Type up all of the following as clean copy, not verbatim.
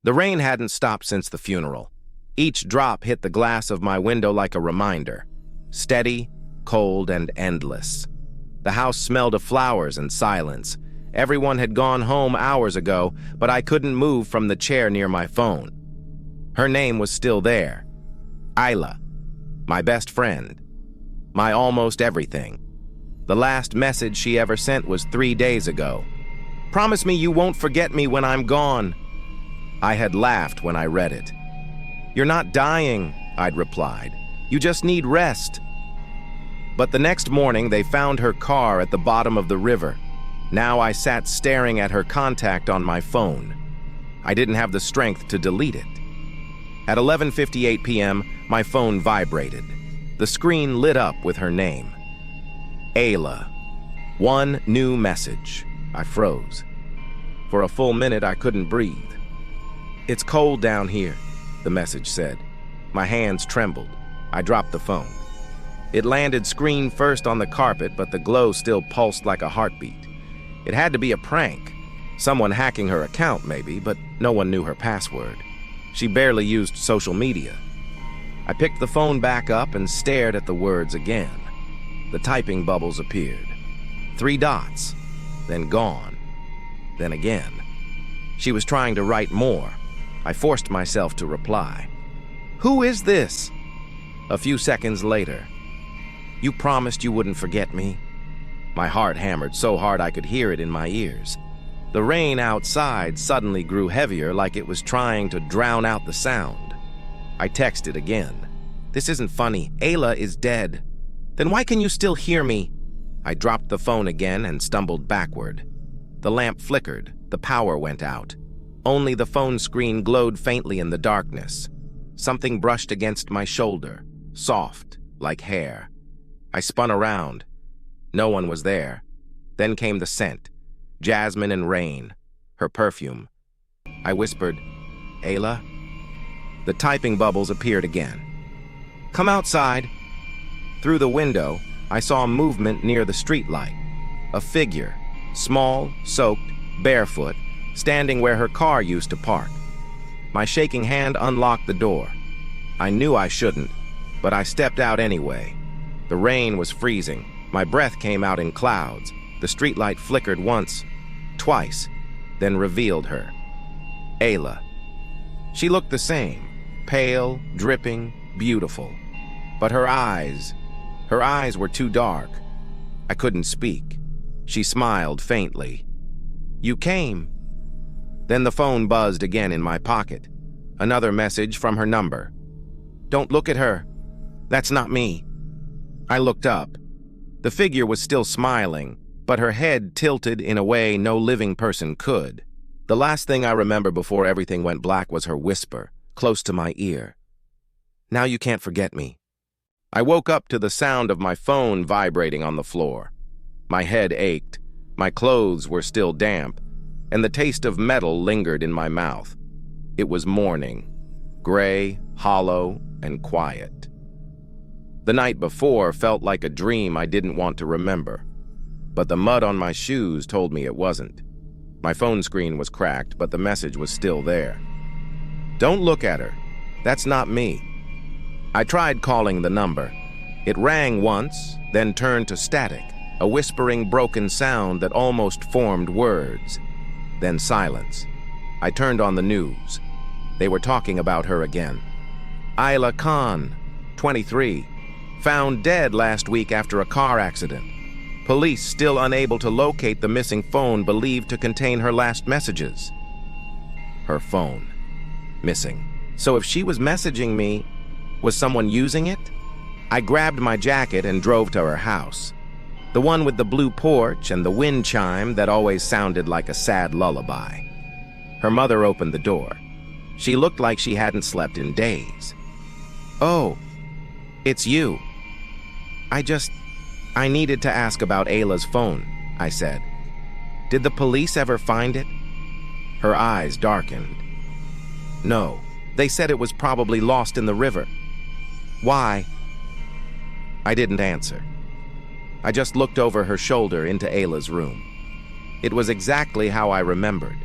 The rain hadn't stopped since the funeral. Each drop hit the glass of my window like a reminder. Steady, cold, and endless. The house smelled of flowers and silence. Everyone had gone home hours ago, but I couldn't move from the chair near my phone. Her name was still there. Isla. My best friend. My almost everything. The last message she ever sent was 3 days ago. "Promise me you won't forget me when I'm gone." I had laughed when I read it. "You're not dying," I'd replied. "You just need rest." But the next morning, they found her car at the bottom of the river. Now I sat staring at her contact on my phone. I didn't have the strength to delete it. At 11:58 p.m., my phone vibrated. The screen lit up with her name. Ayla. One new message. I froze. For a full minute, I couldn't breathe. "It's cold down here," the message said. My hands trembled. I dropped the phone. It landed screen first on the carpet, but the glow still pulsed like a heartbeat. It had to be a prank. Someone hacking her account, maybe, but no one knew her password. She barely used social media. I picked the phone back up and stared at the words again. The typing bubbles appeared. 3 dots, then gone, then again. She was trying to write more. I forced myself to reply. "Who is this?" A few seconds later. "You promised you wouldn't forget me." My heart hammered so hard I could hear it in my ears. The rain outside suddenly grew heavier, like it was trying to drown out the sound. I texted again. "This isn't funny. Ayla is dead." "Then why can you still hear me?" I dropped the phone again and stumbled backward. The lamp flickered. The power went out. Only the phone screen glowed faintly in the darkness. Something brushed against my shoulder, soft, like hair. I spun around. No one was there. Then came the scent. Jasmine and rain. Her perfume. I whispered, "Ayla?" The typing bubbles appeared again. "Come outside." Through the window, I saw movement near the streetlight. A figure, small, soaked, barefoot, standing where her car used to park. My shaking hand unlocked the door. I knew I shouldn't, but I stepped out anyway. The rain was freezing. My breath came out in clouds. The streetlight flickered once, twice, then revealed her. Ayla. She looked the same, pale, dripping, beautiful. But her eyes were too dark. I couldn't speak. She smiled faintly. "You came." Then the phone buzzed again in my pocket. Another message from her number. "Don't look at her. That's not me." I looked up. The figure was still smiling, but her head tilted in a way no living person could. The last thing I remember before everything went black was her whisper, close to my ear. "Now you can't forget me." I woke up to the sound of my phone vibrating on the floor. My head ached, my clothes were still damp, and the taste of metal lingered in my mouth. It was morning, gray, hollow, and quiet. The night before felt like a dream I didn't want to remember, but the mud on my shoes told me it wasn't. My phone screen was cracked, but the message was still there. "Don't look at her. That's not me." I tried calling the number. It rang once, then turned to static, a whispering, broken sound that almost formed words. Then silence. I turned on the news. They were talking about her again. Ayla Khan, 23, found dead last week after a car accident. Police still unable to locate the missing phone believed to contain her last messages. Her phone. Missing. So if she was messaging me, was someone using it? I grabbed my jacket and drove to her house. The one with the blue porch and the wind chime that always sounded like a sad lullaby. Her mother opened the door. She looked like she hadn't slept in days. "Oh, it's you." I needed to ask about Ayla's phone," I said. "Did the police ever find it?" Her eyes darkened. "No, they said it was probably lost in the river." "Why?" I didn't answer. I just looked over her shoulder into Ayla's room. It was exactly how I remembered.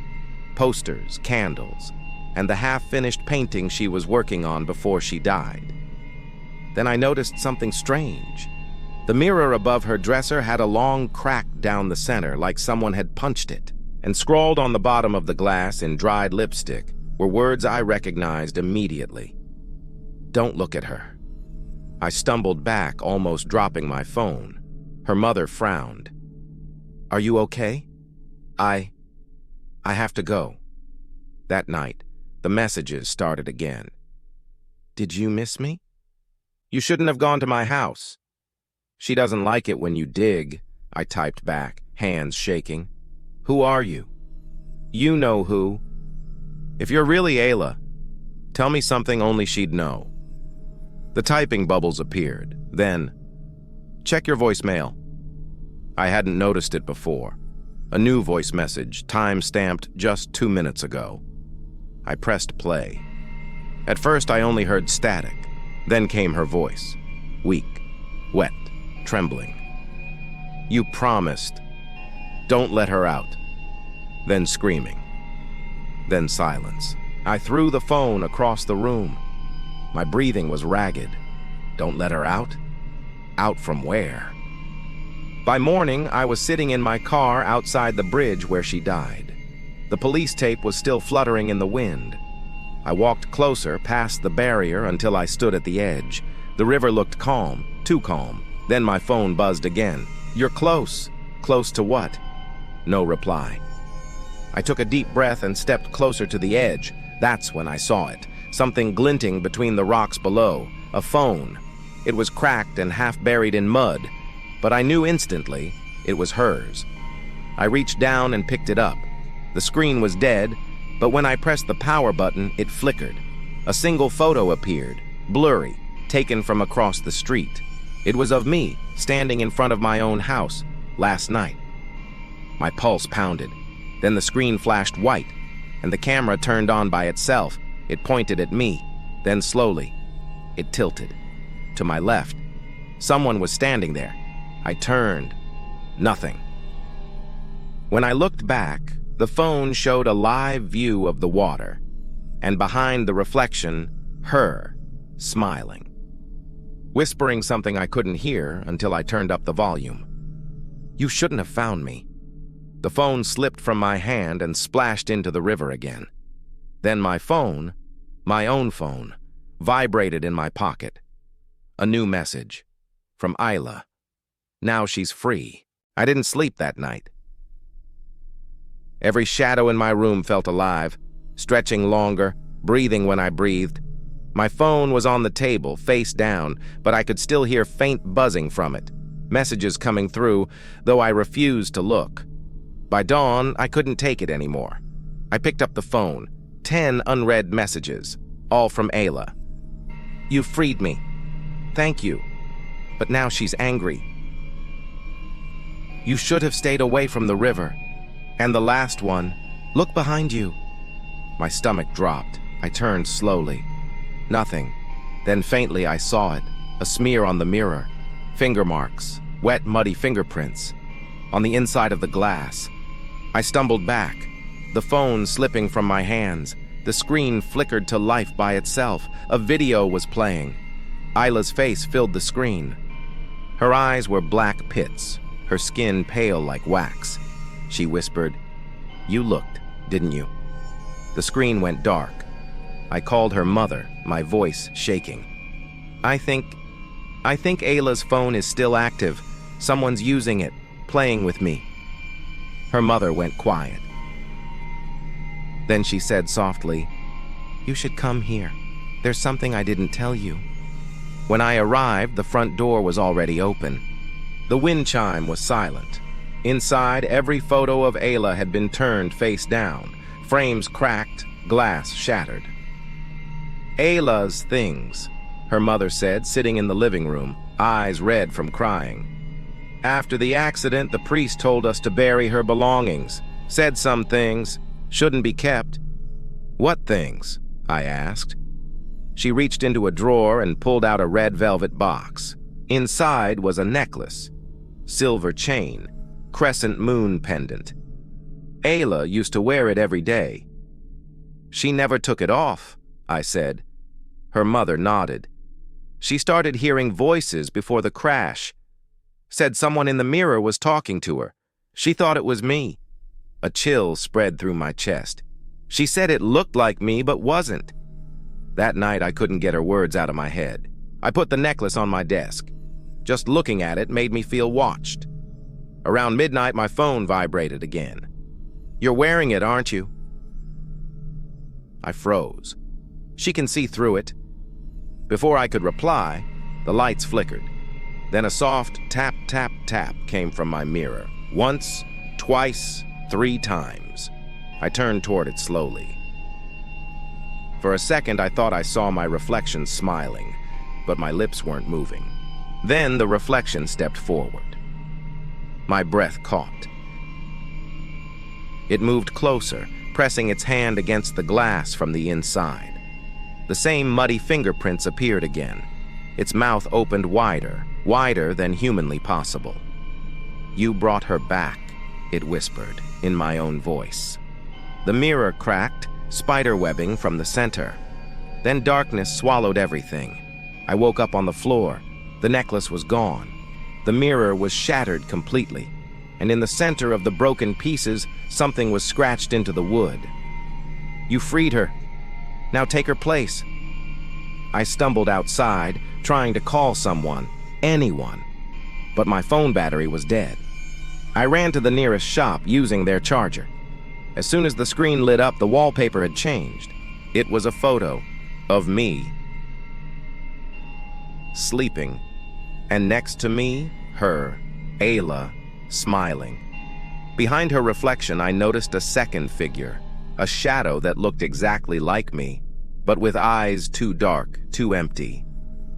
Posters, candles, and the half-finished painting she was working on before she died. Then I noticed something strange. The mirror above her dresser had a long crack down the center, like someone had punched it, and scrawled on the bottom of the glass in dried lipstick were words I recognized immediately. "Don't look at her." I stumbled back, almost dropping my phone. Her mother frowned. "Are you okay?" I have to go." That night, the messages started again. "Did you miss me? You shouldn't have gone to my house." "She doesn't like it when you dig," I typed back, hands shaking. "Who are you?" "You know who. If you're really Ayla, tell me something only she'd know." The typing bubbles appeared. Then, "Check your voicemail." I hadn't noticed it before. A new voice message, time-stamped just 2 minutes ago. I pressed play. At first, I only heard static. Then came her voice. Weak, wet, trembling. "You promised. Don't let her out." Then screaming. Then silence. I threw the phone across the room. My breathing was ragged. Don't let her out? Out from where? By morning, I was sitting in my car outside the bridge where she died. The police tape was still fluttering in the wind. I walked closer past the barrier until I stood at the edge. The river looked calm, too calm. Then my phone buzzed again. "You're close." "Close to what?" No reply. I took a deep breath and stepped closer to the edge. That's when I saw it. Something glinting between the rocks below. A phone. It was cracked and half buried in mud, but I knew instantly it was hers. I reached down and picked it up. The screen was dead, but when I pressed the power button, it flickered. A single photo appeared, blurry, taken from across the street. It was of me, standing in front of my own house, last night. My pulse pounded. Then the screen flashed white, and the camera turned on by itself. It pointed at me. Then slowly, it tilted. To my left, someone was standing there. I turned. Nothing. When I looked back, the phone showed a live view of the water, and behind the reflection, her, smiling. Whispering something I couldn't hear until I turned up the volume. "You shouldn't have found me." The phone slipped from my hand and splashed into the river again. Then my phone, my own phone, vibrated in my pocket. A new message. From Ayla. Now she's free. I didn't sleep that night. Every shadow in my room felt alive, stretching longer, breathing when I breathed. My phone was on the table, face down, but I could still hear faint buzzing from it. Messages coming through, though I refused to look. By dawn, I couldn't take it anymore. I picked up the phone. 10 unread messages, all from Ayla. "You freed me. Thank you. But now she's angry. You should have stayed away from the river." And the last one, "Look behind you." My stomach dropped. I turned slowly. Nothing. Then faintly I saw it, a smear on the mirror. Finger marks, wet, muddy fingerprints. On the inside of the glass. I stumbled back, the phone slipping from my hands. The screen flickered to life by itself. A video was playing. Ayla's face filled the screen. Her eyes were black pits, her skin pale like wax. She whispered, "You looked, didn't you?" The screen went dark. I called her mother, my voice shaking. I think Ayla's phone is still active. Someone's using it, playing with me." Her mother went quiet. Then she said softly, "You should come here. There's something I didn't tell you." When I arrived, the front door was already open. The wind chime was silent. Inside, every photo of Ayla had been turned face down, frames cracked, glass shattered. "Ayla's things," her mother said, sitting in the living room, eyes red from crying. "After the accident, the priest told us to bury her belongings, said some things shouldn't be kept." "What things?" I asked. She reached into a drawer and pulled out a red velvet box. Inside was a necklace, silver chain, crescent moon pendant. Ayla used to wear it every day. She never took it off, I said. Her mother nodded. She started hearing voices before the crash. Said someone in the mirror was talking to her. She thought it was me. A chill spread through my chest. She said it looked like me but wasn't. That night I couldn't get her words out of my head. I put the necklace on my desk. Just looking at it made me feel watched. Around midnight my phone vibrated again. "You're wearing it, aren't you?" I froze. She can see through it. Before I could reply, the lights flickered. Then a soft tap, tap, tap came from my mirror. Once, twice, 3 times. I turned toward it slowly. For a second, I thought I saw my reflection smiling, but my lips weren't moving. Then the reflection stepped forward. My breath caught. It moved closer, pressing its hand against the glass from the inside. The same muddy fingerprints appeared again. Its mouth opened wider, wider than humanly possible. "You brought her back," it whispered, in my own voice. The mirror cracked, spiderwebbing from the center. Then darkness swallowed everything. I woke up on the floor. The necklace was gone. The mirror was shattered completely, and in the center of the broken pieces, something was scratched into the wood. "You freed her. Now take her place." I stumbled outside, trying to call someone, anyone, but my phone battery was dead. I ran to the nearest shop using their charger. As soon as the screen lit up, the wallpaper had changed. It was a photo of me, sleeping, and next to me, her, Ayla, smiling. Behind her reflection, I noticed a second figure, a shadow that looked exactly like me, but with eyes too dark, too empty.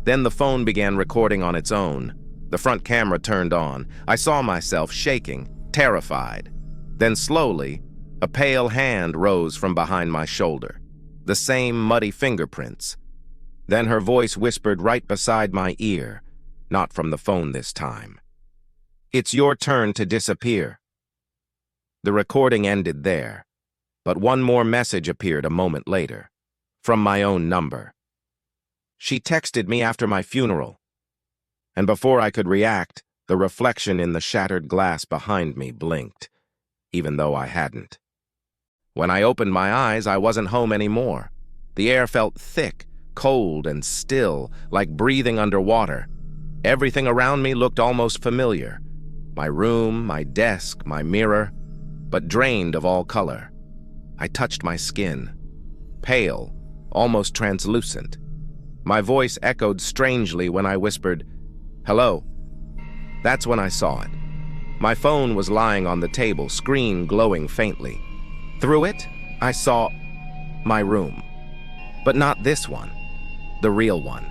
Then the phone began recording on its own. The front camera turned on. I saw myself shaking, terrified. Then slowly, a pale hand rose from behind my shoulder. The same muddy fingerprints. Then her voice whispered right beside my ear, not from the phone this time. "It's your turn to disappear." The recording ended there, but one more message appeared a moment later, from my own number. She texted me after my funeral, and before I could react, the reflection in the shattered glass behind me blinked, even though I hadn't. When I opened my eyes, I wasn't home anymore. The air felt thick, cold, and still, like breathing underwater. Everything around me looked almost familiar. My room, my desk, my mirror, but drained of all color. I touched my skin, pale, almost translucent. My voice echoed strangely when I whispered, "Hello." That's when I saw it. My phone was lying on the table, screen glowing faintly. Through it, I saw my room. But not this one, the real one.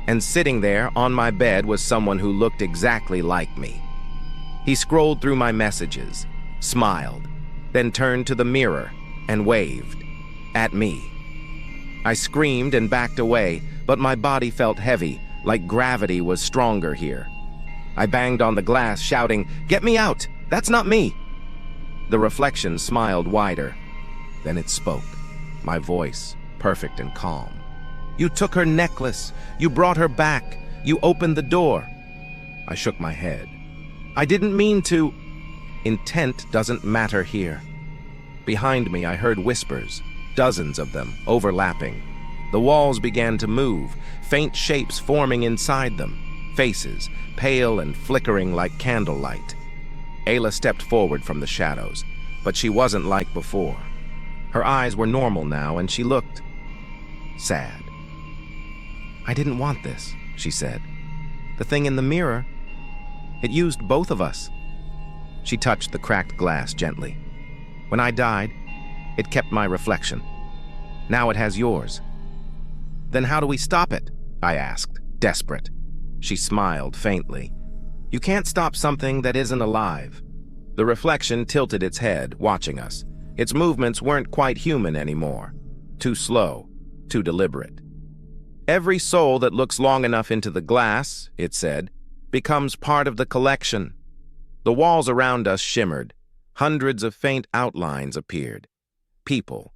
And sitting there on my bed was someone who looked exactly like me. He scrolled through my messages, smiled, then turned to the mirror and waved at me. I screamed and backed away, but my body felt heavy, like gravity was stronger here. I banged on the glass, shouting, "Get me out! That's not me!" The reflection smiled wider. Then it spoke, my voice perfect and calm. "You took her necklace. You brought her back. You opened the door." I shook my head. "I didn't mean to." Intent doesn't matter here. Behind me, I heard whispers, dozens of them, overlapping. The walls began to move, faint shapes forming inside them, faces, pale and flickering like candlelight. Ayla stepped forward from the shadows, but she wasn't like before. Her eyes were normal now, and she looked sad. "I didn't want this," she said. "The thing in the mirror, it used both of us." She touched the cracked glass gently. "When I died, it kept my reflection. Now it has yours." "Then how do we stop it?" I asked, desperate. She smiled faintly. "You can't stop something that isn't alive." The reflection tilted its head, watching us. Its movements weren't quite human anymore. Too slow, too deliberate. "Every soul that looks long enough into the glass," it said, "becomes part of the collection." The walls around us shimmered. Hundreds of faint outlines appeared. People,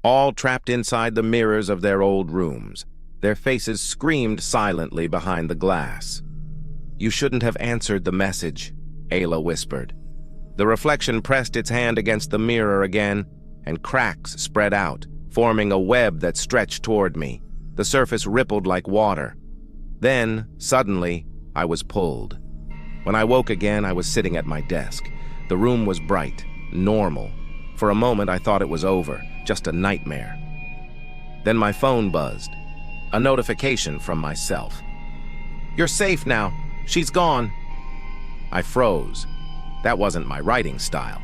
all trapped inside the mirrors of their old rooms. Their faces screamed silently behind the glass. "You shouldn't have answered the message," Ayla whispered. The reflection pressed its hand against the mirror again, and cracks spread out, forming a web that stretched toward me. The surface rippled like water. Then, suddenly, I was pulled. When I woke again, I was sitting at my desk. The room was bright, normal. For a moment, I thought it was over, just a nightmare. Then my phone buzzed. A notification from myself. "You're safe now. She's gone." I froze. That wasn't my writing style.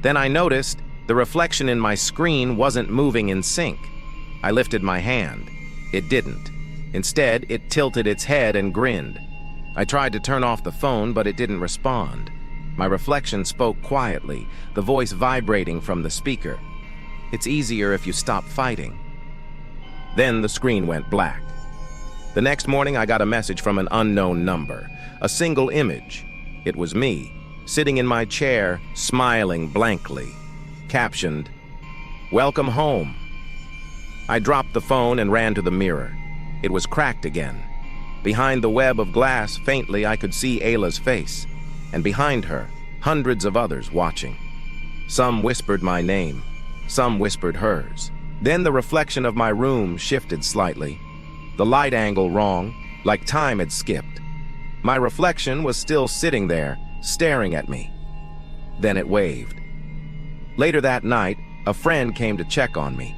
Then I noticed the reflection in my screen wasn't moving in sync. I lifted my hand. It didn't. Instead, it tilted its head and grinned. I tried to turn off the phone, but it didn't respond. My reflection spoke quietly, the voice vibrating from the speaker. "It's easier if you stop fighting." Then the screen went black. The next morning, I got a message from an unknown number. A single image. It was me, sitting in my chair, smiling blankly. Captioned, "Welcome home." I dropped the phone and ran to the mirror. It was cracked again. Behind the web of glass, faintly, I could see Ayla's face, and behind her, hundreds of others watching. Some whispered my name, some whispered hers. Then the reflection of my room shifted slightly. The light angle wrong, like time had skipped. My reflection was still sitting there, staring at me. Then it waved. Later that night, a friend came to check on me.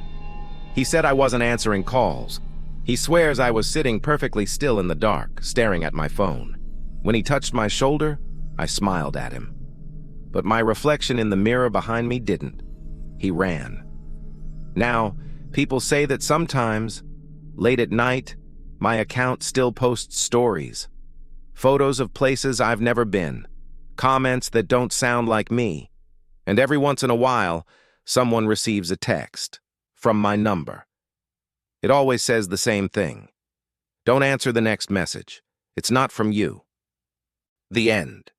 He said I wasn't answering calls. He swears I was sitting perfectly still in the dark, staring at my phone. When he touched my shoulder, I smiled at him. But my reflection in the mirror behind me didn't. He ran. Now, people say that sometimes, late at night, my account still posts stories. Photos of places I've never been. Comments that don't sound like me. And every once in a while, someone receives a text from my number. It always says the same thing. Don't answer the next message. It's not from you. The end.